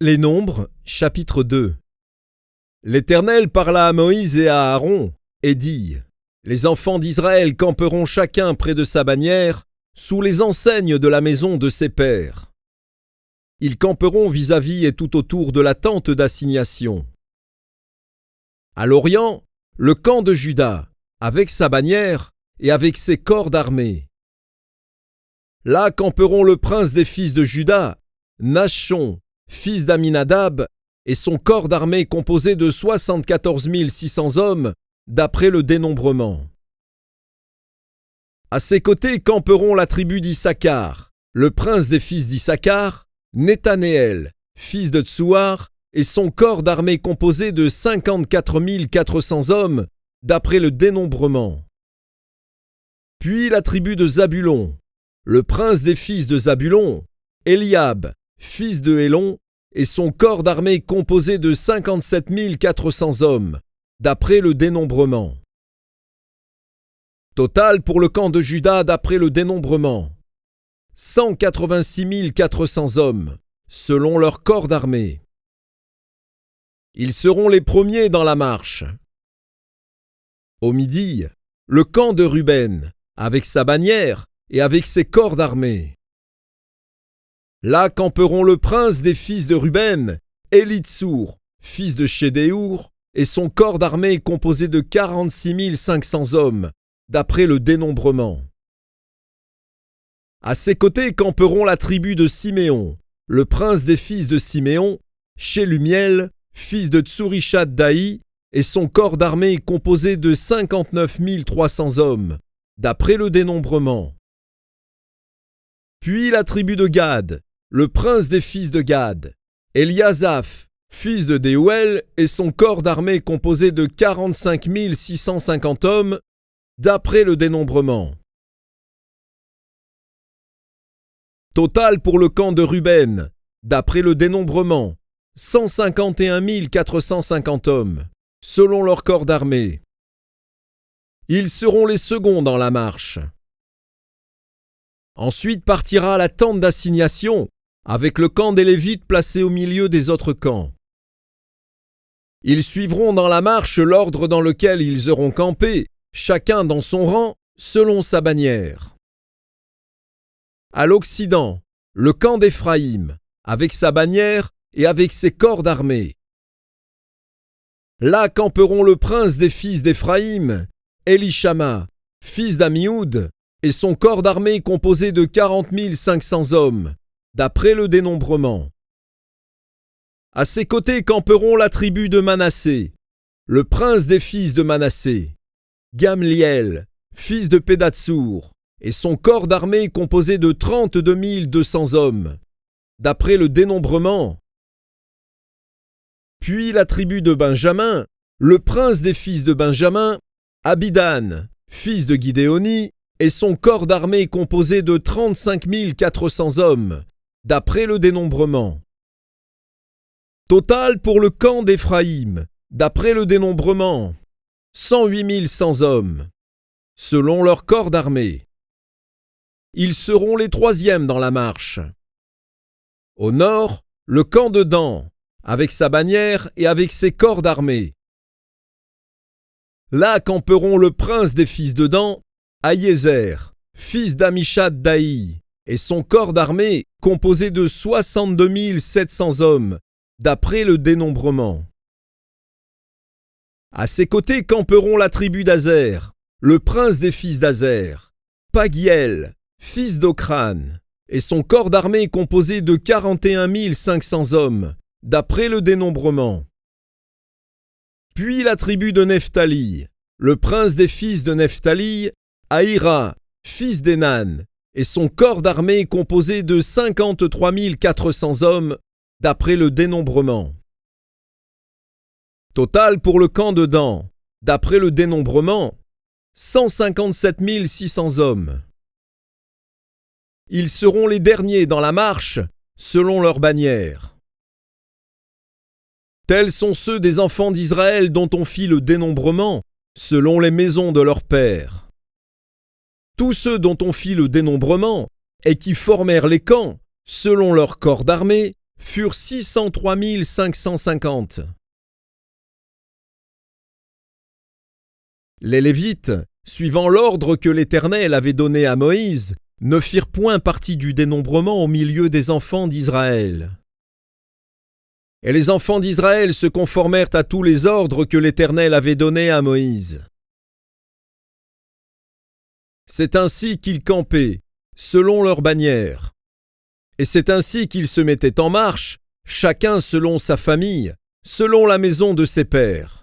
Les Nombres, chapitre 2. L'Éternel parla à Moïse et à Aaron, et dit : Les enfants d'Israël camperont chacun près de sa bannière, sous les enseignes de la maison de ses pères. Ils camperont vis-à-vis et tout autour de la tente d'assignation. À l'Orient, le camp de Juda, avec sa bannière et avec ses corps d'armée. Là camperont le prince des fils de Juda, Nachshon, fils d'Aminadab, et son corps d'armée composé de 74 600 hommes, d'après le dénombrement. À ses côtés camperont la tribu d'Issachar, le prince des fils d'Issachar, Nethanéel, fils de Tsouar, et son corps d'armée composé de 54 400 hommes, d'après le dénombrement. Puis la tribu de Zabulon, le prince des fils de Zabulon, Eliab, fils de Hélon, et son corps d'armée composé de 57 400 hommes, d'après le dénombrement. Total pour le camp de Juda d'après le dénombrement, 186 400 hommes, selon leur corps d'armée. Ils seront les premiers dans la marche. Au midi, le camp de Ruben, avec sa bannière et avec ses corps d'armée. Là camperont le prince des fils de Ruben, Élitsour, fils de Chédéour, et son corps d'armée composé de 46 500 hommes, d'après le dénombrement. À ses côtés camperont la tribu de Siméon, le prince des fils de Siméon, Shelumiel, fils de Tsurishaddaï, et son corps d'armée composé de 59 300 hommes, d'après le dénombrement. Puis la tribu de Gad, le prince des fils de Gad, Eliasaph, fils de Déouel, et son corps d'armée composé de 45 650 hommes, d'après le dénombrement. Total pour le camp de Ruben, d'après le dénombrement, 151 450 hommes, selon leur corps d'armée. Ils seront les seconds dans la marche. Ensuite partira la tente d'assignation, avec le camp des Lévites placé au milieu des autres camps. Ils suivront dans la marche l'ordre dans lequel ils auront campé, chacun dans son rang, selon sa bannière. À l'Occident, le camp d'Éphraïm, avec sa bannière et avec ses corps d'armée. Là camperont le prince des fils d'Éphraïm, Élishama, fils d'Amioud, et son corps d'armée composé de 40 500 hommes, d'après le dénombrement. À ses côtés camperont la tribu de Manassé, le prince des fils de Manassé, Gamliel, fils de Pédatsour, et son corps d'armée composé de 32 200 hommes, d'après le dénombrement. Puis la tribu de Benjamin, le prince des fils de Benjamin, Abidan, fils de Guidéoni, et son corps d'armée composé de 35 400 hommes, d'après le dénombrement. Total pour le camp d'Éphraïm, d'après le dénombrement, 108 100 hommes, selon leur corps d'armée. Ils seront les troisièmes dans la marche. Au nord, le camp de Dan, avec sa bannière et avec ses corps d'armée. Là camperont le prince des fils de Dan, Ahiézer, fils d'Amishaddaï, et son corps d'armée composé de 62 700 hommes, d'après le dénombrement. À ses côtés camperont la tribu d'Azer, le prince des fils d'Azer, Pagiel, fils d'Ocran, et son corps d'armée composé de 41 500 hommes, d'après le dénombrement. Puis la tribu de Nephtali, le prince des fils de Nephtali, Ahira, fils d'Énan, et son corps d'armée composé de 53 400 hommes, d'après le dénombrement. Total pour le camp de Dan, d'après le dénombrement, 157 600 hommes. Ils seront les derniers dans la marche, selon leur bannière. Tels sont ceux des enfants d'Israël dont on fit le dénombrement, selon les maisons de leurs pères. Tous ceux dont on fit le dénombrement, et qui formèrent les camps, selon leur corps d'armée, furent 603 550. Les Lévites, suivant l'ordre que l'Éternel avait donné à Moïse, ne firent point partie du dénombrement au milieu des enfants d'Israël. Et les enfants d'Israël se conformèrent à tous les ordres que l'Éternel avait donnés à Moïse. C'est ainsi qu'ils campaient, selon leurs bannières. Et c'est ainsi qu'ils se mettaient en marche, chacun selon sa famille, selon la maison de ses pères.